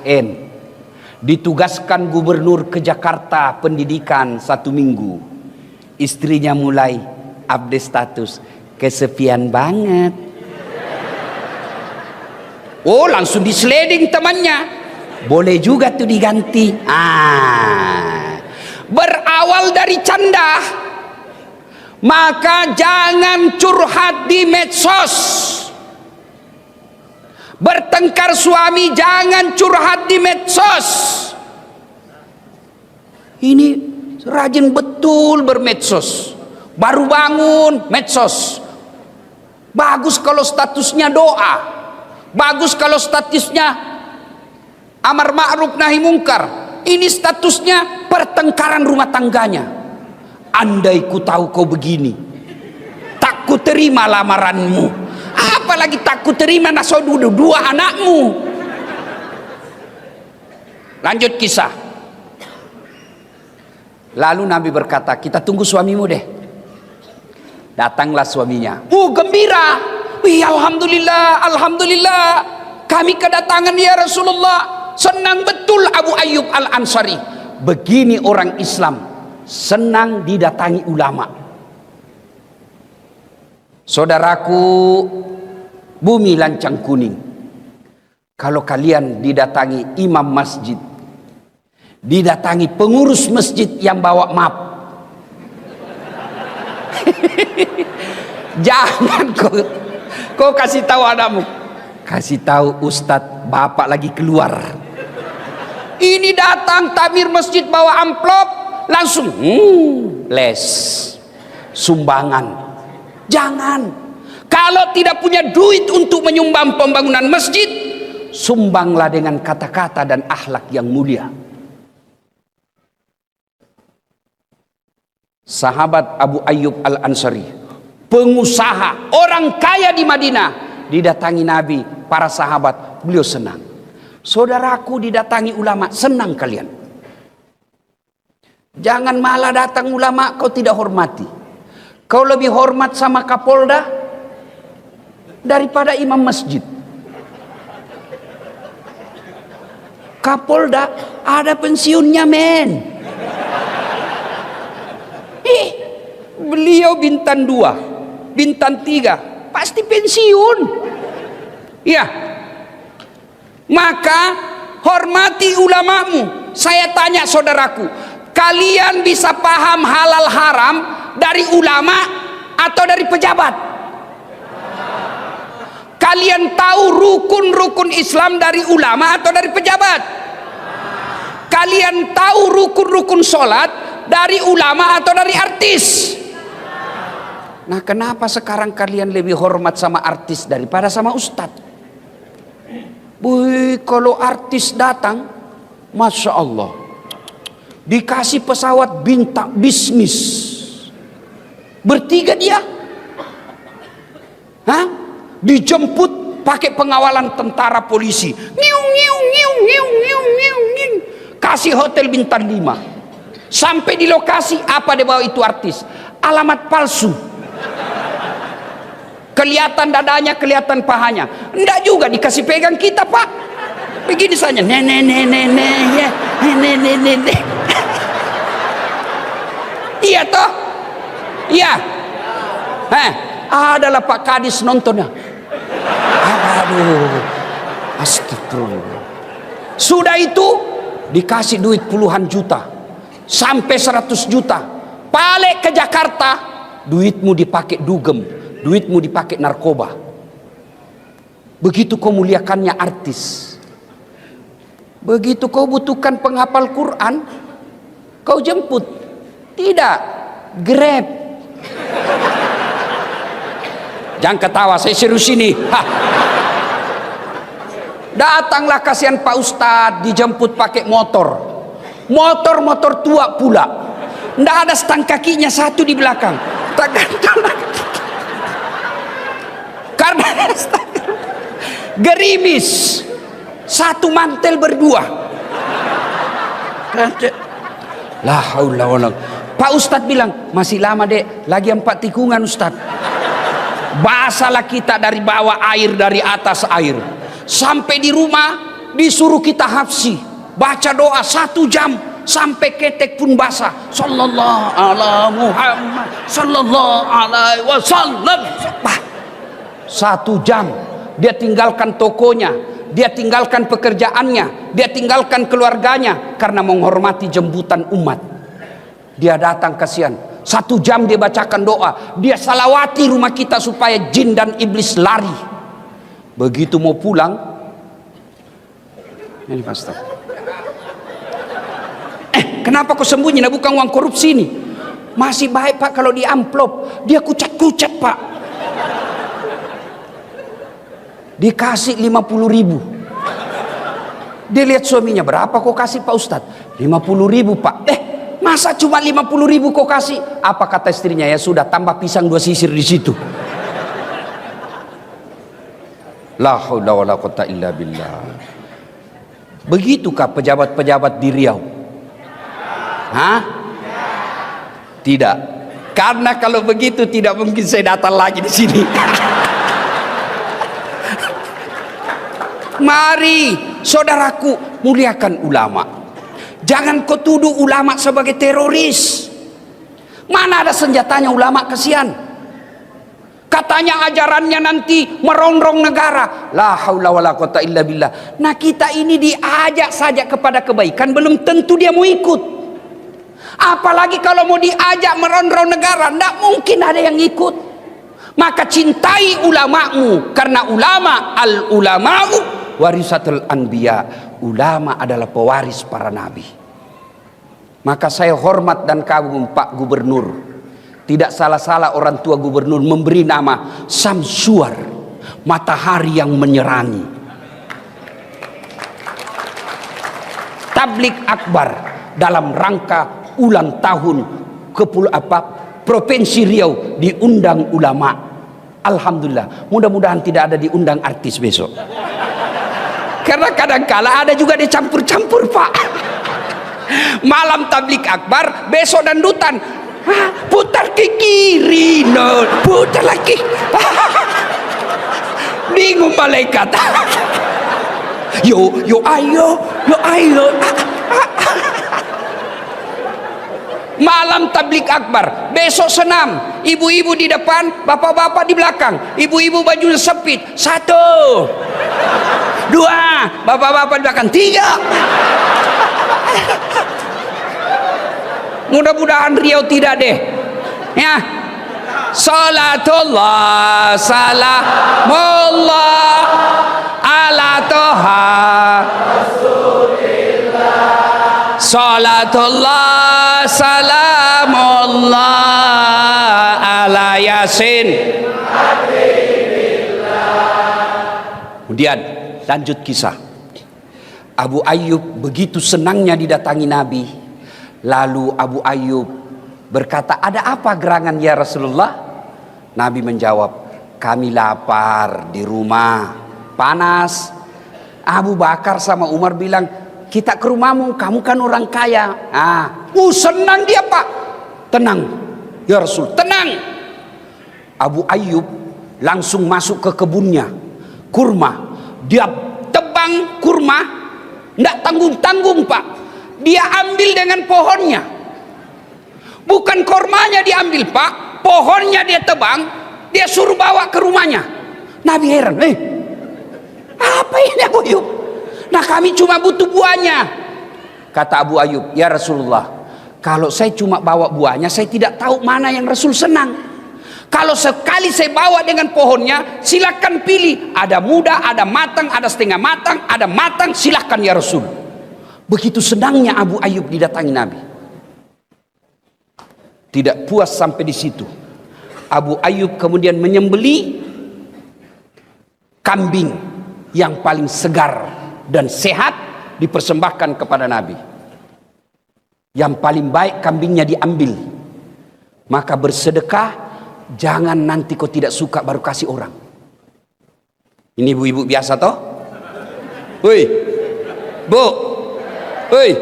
ASN. Ditugaskan gubernur ke Jakarta pendidikan 1 minggu. Istrinya mulai update status, kesepian banget. Oh, langsung disleding temannya. Boleh juga tuh diganti. Berawal dari canda, maka jangan curhat di medsos. Bertengkar suami jangan curhat di medsos. Ini rajin betul bermedsos. Baru bangun medsos. Bagus kalau statusnya doa. Bagus kalau statusnya amar ma'ruf nahi mungkar. Ini statusnya pertengkaran rumah tangganya. Andai ku tahu kau begini, tak ku terima lamaranmu. Apalagi tak ku terima nasodu 2 anakmu. Lanjut kisah. Lalu Nabi berkata, kita tunggu suamimu deh. Datanglah suaminya. Gembira. Alhamdulillah, alhamdulillah. Kami kedatangan ya Rasulullah. Senang betul Abu Ayyub Al-Ansari. Begini orang Islam, senang didatangi ulama. Saudaraku, bumi lancang kuning. Kalau kalian didatangi imam masjid, didatangi pengurus masjid yang bawa map, jangan kau kasih tahu anakmu, kasih tahu Ustadz bapak lagi keluar. Ini datang takmir masjid bawa amplop, langsung les sumbangan. Jangan. Kalau tidak punya duit untuk menyumbang pembangunan masjid, sumbanglah dengan kata-kata dan akhlak yang mulia. Sahabat Abu Ayyub Al-Ansari, pengusaha, orang kaya di Madinah, didatangi Nabi, para sahabat, beliau senang. Saudaraku didatangi ulama, senang kalian. Jangan malah datang ulama kau tidak hormati. Kau lebih hormat sama Kapolda daripada imam masjid. Kapolda ada pensiunnya, men. Beliau bintang 2, bintang 3, pasti pensiun. Ya. Maka hormati ulamamu. Saya tanya saudaraku, kalian bisa paham halal haram dari ulama atau dari pejabat? Kalian tahu rukun-rukun Islam dari ulama atau dari pejabat? Kalian tahu rukun-rukun sholat dari ulama atau dari artis? Nah, kenapa sekarang kalian lebih hormat sama artis daripada sama ustadz? Kalau artis datang, Masya Allah, dikasih pesawat bintang bisnis, bertiga dia, dijemput pakai pengawalan tentara polisi, kasih hotel bintang 5, sampai di lokasi apa dia bawa itu artis, alamat palsu. Kelihatan dadanya, kelihatan pahanya. Enggak juga dikasih pegang kita, Pak. Begini saja. Iya toh? Iya. Adalah Pak Kadis nontonnya. Aduh. Astagfirullah. Sudah itu dikasih duit puluhan juta. Sampai 100 juta. Balik ke Jakarta, duitmu dipakai dugem. Duitmu dipakai narkoba. Begitu kau muliakannya artis, begitu kau butuhkan penghafal Quran, kau jemput. Tidak, Grab. Jangan ketawa, saya serius ini. Datanglah kasihan Pak Ustadz, dijemput pakai motor. Motor tua pula. Tidak ada stang kakinya, satu di belakang. Tak gantung. Karena gerimis, satu mantel berdua. La haula wala. Pak Ustadz bilang, masih lama dek, lagi 4 tikungan Ustadz. Basalah kita dari bawah air, dari atas air. Sampai di rumah disuruh kita hafsi, baca doa 1 jam sampai ketek pun basah. Sallallahu ala Muhammad sallallahu alaihi wasallam. 1 jam dia tinggalkan tokonya, dia tinggalkan pekerjaannya, dia tinggalkan keluarganya karena menghormati jemputan umat. Dia datang, kasihan, 1 jam dia bacakan doa, dia salawati rumah kita supaya jin dan iblis lari. Begitu mau pulang, ini pastor, kenapa kau sembunyi? Nah, bukan uang korupsi ini. Masih baik Pak kalau di amplop, dia kucat-kucat Pak. Dikasih 50.000. Dia lihat suaminya, berapa kau kasih Pak Ustadz? 50.000 Pak. Masa cuma 50.000 kau kasih? Apa kata istrinya? Ya sudah, tambah pisang 2 sisir di situ. La haula wala quwata illa billah. Begitukah pejabat-pejabat di Riau? Hah? Tidak. Karena kalau begitu tidak mungkin saya datang lagi di sini. Mari saudaraku, muliakan ulama. Jangan kau tuduh ulama sebagai teroris. Mana ada senjatanya ulama, kasihan. Katanya ajarannya nanti merongrong negara. La haula wala quwata illa billah. Nah, kita ini diajak saja kepada kebaikan, belum tentu dia mau ikut. Apalagi kalau mau diajak merongrong negara, tidak mungkin ada yang ikut. Maka cintai ulamamu, karena ulama, al ulama'u warisatul anbiya. Ulama adalah pewaris para nabi. Maka saya hormat dan kagum Pak Gubernur. Tidak salah-salah orang tua gubernur memberi nama Samsuar, matahari yang menyerangi. Tablik akbar dalam rangka ulang tahun Provinsi Riau diundang ulama. Alhamdulillah, mudah-mudahan tidak ada diundang artis besok. Karena kadang-kala ada juga dicampur-campur Pak. Malam tablik akbar, besok dandutan. Putar ke kiri, no, putar lagi. Bingung malaikat. Yo ayo. Malam tablik akbar, besok senam, ibu-ibu di depan, bapak-bapak di belakang. Ibu-ibu baju sempit, 1, 2, bapak-bapak di belakang, 3. Mudah-mudahan Riau tidak deh, ya. Salatullah salamullah ala toha salatullah salamullah ala yasin. Kemudian lanjut kisah. Abu Ayyub begitu senangnya didatangi Nabi. Lalu Abu Ayyub berkata, ada apa gerangan ya Rasulullah? Nabi menjawab, kami lapar di rumah, panas. Abu Bakar sama Umar bilang, kita ke rumahmu, kamu kan orang kaya. Senang dia Pak. Tenang ya Rasul, tenang. Abu Ayyub langsung masuk ke kebunnya, kurma. Dia tebang kurma, tidak tanggung-tanggung Pak. Dia ambil dengan pohonnya. Bukan kormanya diambil Pak, pohonnya dia tebang, dia suruh bawa ke rumahnya. Nabi heran, apa ini Abu Ayyub? Nah, kami cuma butuh buahnya. Kata Abu Ayyub, ya Rasulullah, kalau saya cuma bawa buahnya, saya tidak tahu mana yang Rasul senang. Kalau sekali saya bawa dengan pohonnya, silakan pilih. Ada muda, ada matang, ada setengah matang, ada matang, silakan ya Rasul. Begitu senangnya Abu Ayyub didatangi Nabi. Tidak puas sampai di situ, Abu Ayyub kemudian menyembeli kambing yang paling segar dan sehat, dipersembahkan kepada Nabi. Yang paling baik kambingnya diambil. Maka bersedekah, jangan nanti kau tidak suka baru kasih orang. Ini ibu-ibu biasa toh? Woi, Bu, woi,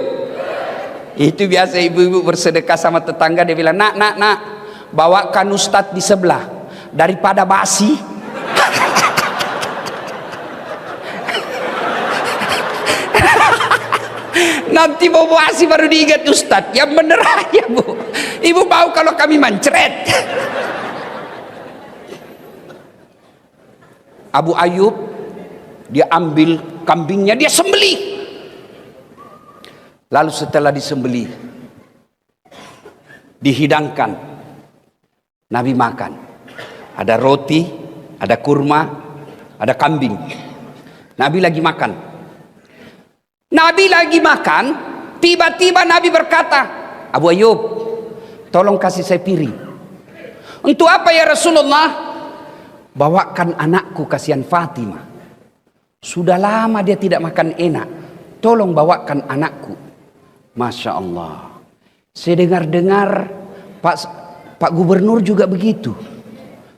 itu biasa ibu-ibu bersedekah sama tetangga. Dia bilang, nak, bawakan ustadz di sebelah, daripada basi. Nanti mau asi baru diingat Ustadz. Yang bener aja Bu. Ibu mau kalau kami mancret. Abu Ayyub, dia ambil kambingnya, dia sembelih. Lalu setelah disembelih, dihidangkan, Nabi makan. Ada roti, ada kurma, ada kambing. Nabi lagi makan. Nabi lagi makan, tiba-tiba Nabi berkata, Abu Ayyub, tolong kasih saya piring. Untuk apa ya Rasulullah? Bawakan anakku, kasihan Fatimah. Sudah lama dia tidak makan enak. Tolong bawakan anakku. Masya Allah. Saya dengar-dengar Pak Gubernur juga begitu.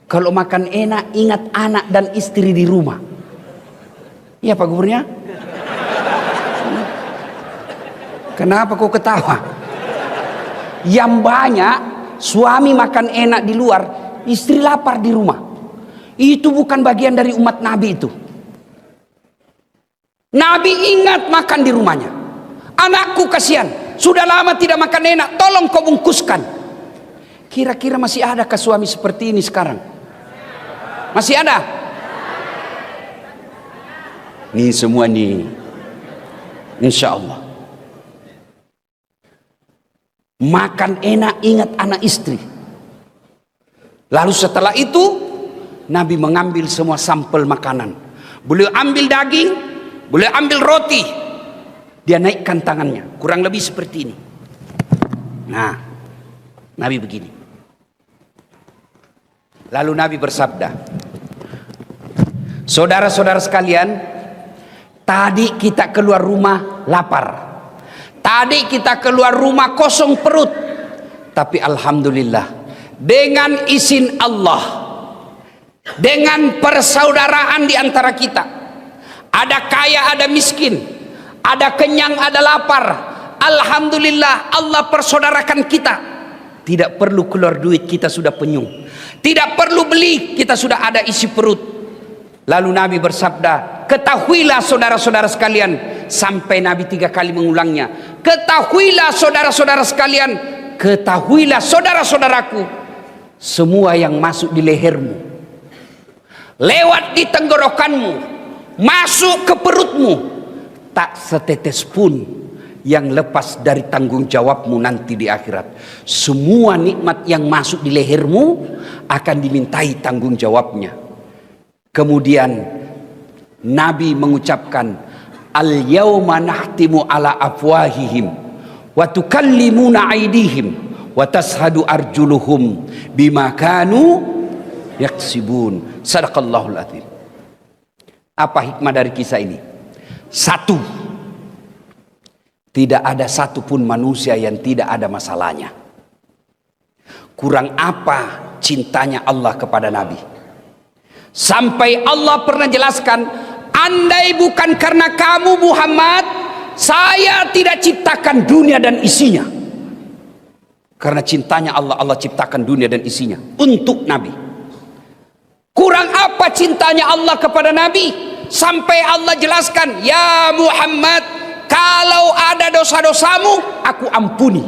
Kalau makan enak ingat anak dan istri di rumah. Iya Pak Gubernur. Kenapa kau ketawa? Yang banyak suami makan enak di luar, istri lapar di rumah. Itu bukan bagian dari umat Nabi itu. Nabi ingat makan di rumahnya. Anakku kasihan, sudah lama tidak makan enak, tolong kau bungkuskan. Kira-kira masih adakah suami seperti ini sekarang? Masih ada? Nih semua nih, insya Allah. Makan enak ingat anak istri. Lalu setelah itu Nabi mengambil semua sampel makanan. Beliau ambil daging, beliau ambil roti. Dia naikkan tangannya, kurang lebih seperti ini. Nah, Nabi begini. Lalu Nabi bersabda, saudara-saudara sekalian, tadi kita keluar rumah lapar. Tadi kita keluar rumah kosong perut. Tapi alhamdulillah, dengan izin Allah, dengan persaudaraan di antara kita, ada kaya, ada miskin, ada kenyang, ada lapar. Alhamdulillah, Allah persaudarakan kita. Tidak perlu keluar duit, kita sudah penyung. Tidak perlu beli, kita sudah ada isi perut. Lalu Nabi bersabda, ketahuilah saudara-saudara sekalian. Sampai Nabi 3 kali mengulangnya. Ketahuilah saudara-saudara sekalian, ketahuilah saudara-saudaraku, semua yang masuk di lehermu, lewat di tenggorokanmu, masuk ke perutmu, tak setetes pun yang lepas dari tanggung jawabmu nanti di akhirat. Semua nikmat yang masuk di lehermu akan dimintai tanggung jawabnya. Kemudian Nabi mengucapkan, al-yawma nahtimu ala afwahihim wa tukallimuna aydihim wa tashhadu arjuluhum bima kanu yaksibun. Sadaqallahul azim. Apa hikmah dari kisah ini? Satu, tidak ada satupun manusia yang tidak ada masalahnya. Kurang apa cintanya Allah kepada Nabi, sampai Allah pernah jelaskan, andai bukan karena kamu Muhammad, saya tidak ciptakan dunia dan isinya. Karena cintanya Allah, Allah ciptakan dunia dan isinya untuk Nabi. Kurang apa cintanya Allah kepada Nabi, sampai Allah jelaskan, ya Muhammad, kalau ada dosa-dosamu aku ampuni.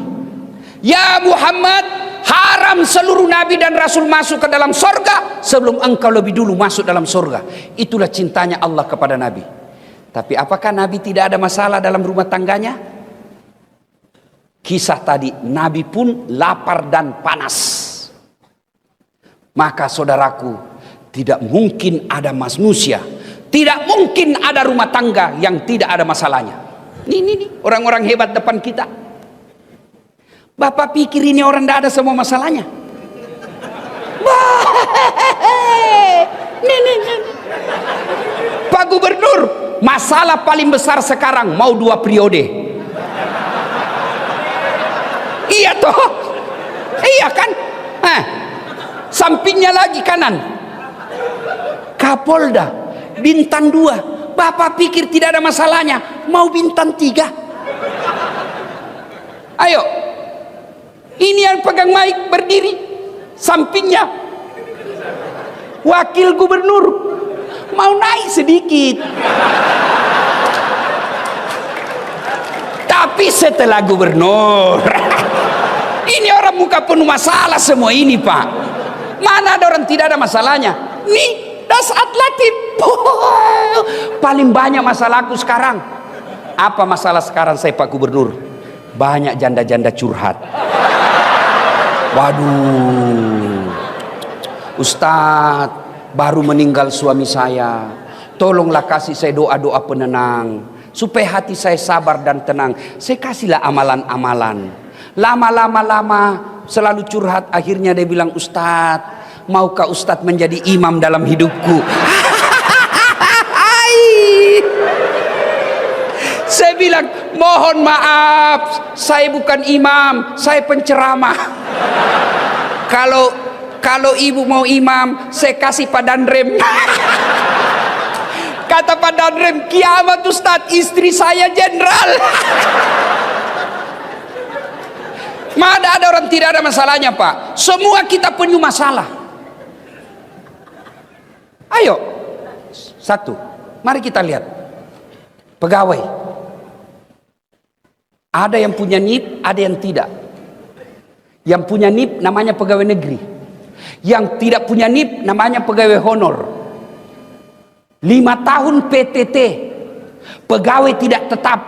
Ya Muhammad, haram seluruh nabi dan rasul masuk ke dalam sorga sebelum engkau lebih dulu masuk dalam sorga. Itulah cintanya Allah kepada Nabi. Tapi apakah Nabi tidak ada masalah dalam rumah tangganya? Kisah tadi, Nabi pun lapar dan panas. Maka saudaraku, tidak mungkin ada manusia, tidak mungkin ada rumah tangga yang tidak ada masalahnya. Ini orang-orang hebat depan kita. Bapak pikir ini orang tidak ada semua masalahnya? Pak Gubernur, masalah paling besar sekarang mau 2 periode. Iya toh? Iya kan? Sampingnya lagi kanan, Kapolda, bintang 2. Bapak pikir tidak ada masalahnya, mau bintang 3. Ayo, ini yang pegang mic berdiri, sampingnya wakil gubernur, mau naik sedikit. Tapi Tapi setelah gubernur, ini orang muka penuh masalah semua ini, Pak. Mana ada orang tidak ada masalahnya? Nih, Dasat Latif. Paling banyak masalahku sekarang. Apa masalah sekarang saya, Pak Gubernur? Banyak janda-janda curhat. Waduh, Ustadz, baru meninggal suami saya. Tolonglah kasih saya doa-doa penenang, supaya hati saya sabar dan tenang. Saya kasihlah amalan-amalan. Lama selalu curhat. Akhirnya dia bilang, Ustadz, maukah Ustadz menjadi imam dalam hidupku? Saya bilang, mohon maaf, saya bukan imam, saya penceramah. Kalau ibu mau imam, saya kasih Pak Danrem. Kata Pak Danrem, kiamat Ustadz, istri saya jenderal. Mana ada orang tidak ada masalahnya, Pak? Semua kita punya masalah. Ayo, satu, mari kita lihat pegawai. Ada yang punya NIP, ada yang tidak. Yang punya NIP namanya pegawai negeri. Yang tidak punya NIP namanya pegawai honor. 5 tahun PTT, pegawai tidak tetap.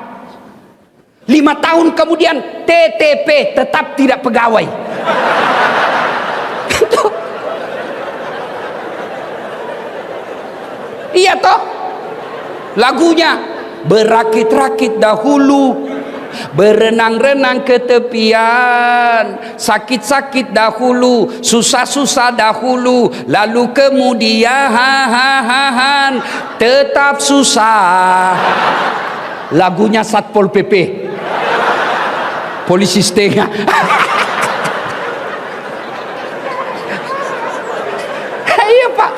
5 tahun kemudian TTP, tetap tidak pegawai. Iya toh? Lagunya, berakit-rakit dahulu, berenang-renang ke tepian, sakit-sakit dahulu, susah-susah dahulu, lalu kemudian tetap susah. Lagunya Satpol PP, polisi setengah. Iya, Pak.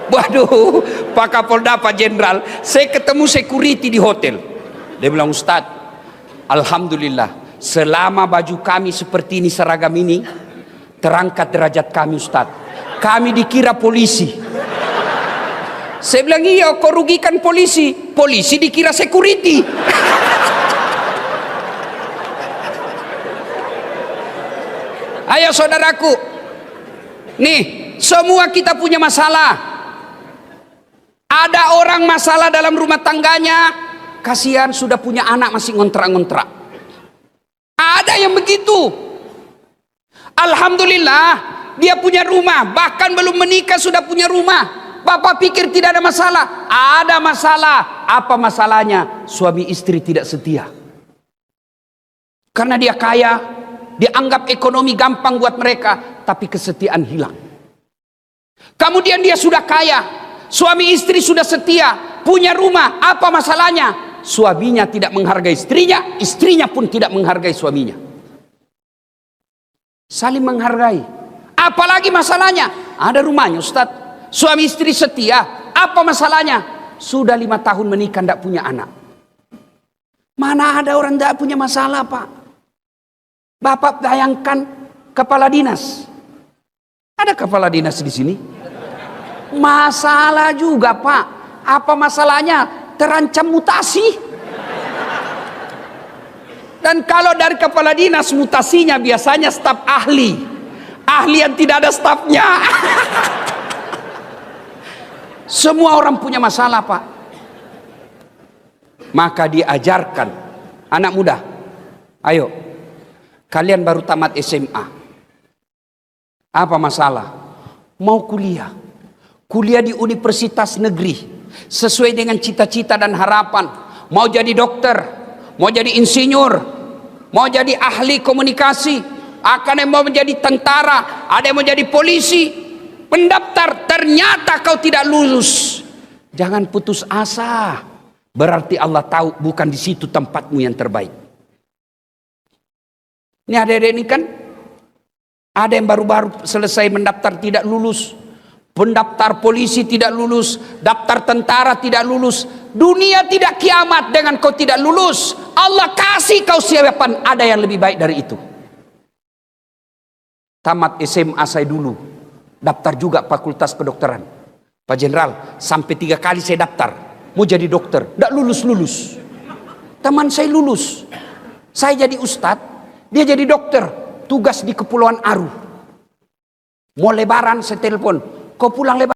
Waduh, Pak Kapolda, Pak Jenderal, saya ketemu security di hotel. Dia bilang, Ustadz, alhamdulillah, selama baju kami seperti ini, seragam ini, terangkat derajat kami, Ustadz. Kami dikira polisi. Saya bilang, iya, kau rugikan polisi. Polisi dikira security. Ayo saudaraku, nih, semua kita punya masalah. Ada orang masalah dalam rumah tangganya, kasihan sudah punya anak masih ngontrak-ngontrak. Ada yang begitu. Alhamdulillah, dia punya rumah, bahkan belum menikah sudah punya rumah. Bapak pikir tidak ada masalah? Ada masalah. Apa masalahnya? Suami istri tidak setia. Karena dia kaya, dianggap ekonomi gampang buat mereka, tapi kesetiaan hilang. Kemudian dia sudah kaya, suami istri sudah setia, punya rumah, apa masalahnya? Suaminya tidak menghargai istrinya, istrinya pun tidak menghargai suaminya. Saling menghargai. Apalagi masalahnya? Ada rumahnya, Ustadz. Suami istri setia, apa masalahnya? Sudah 5 tahun menikah, tidak punya anak. Mana ada orang tidak punya masalah, Pak? Bapak bayangkan kepala dinas. Ada kepala dinas di sini? Masalah juga, Pak. Apa masalahnya? Terancam mutasi. Dan kalau dari kepala dinas, mutasinya biasanya staf ahli. Ahli yang tidak ada stafnya. Semua orang punya masalah, Pak. Maka diajarkan anak muda, ayo, kalian baru tamat SMA, apa masalah? Mau kuliah, kuliah di universitas negeri sesuai dengan cita-cita dan harapan. Mau jadi dokter, mau jadi insinyur, mau jadi ahli komunikasi, akan yang mau menjadi tentara, ada yang mau jadi polisi. Pendaftar, ternyata kau tidak lulus. Jangan putus asa. Berarti Allah tahu bukan di situ tempatmu yang terbaik. Ini adik-adik ini kan, ada yang baru-baru selesai mendaftar tidak lulus. Pendaftar polisi tidak lulus. Daftar tentara tidak lulus. Dunia tidak kiamat dengan kau tidak lulus. Allah kasih kau siapan, ada yang lebih baik dari itu. Tamat SMA saya dulu, daftar juga fakultas kedokteran. Pak Jenderal, sampai 3 kali saya daftar mau jadi dokter, tidak lulus-lulus. Teman saya lulus. Saya jadi ustadz, dia jadi dokter. Tugas di Kepulauan Aru. Mau lebaran saya telepon. Kau pulang lebaran?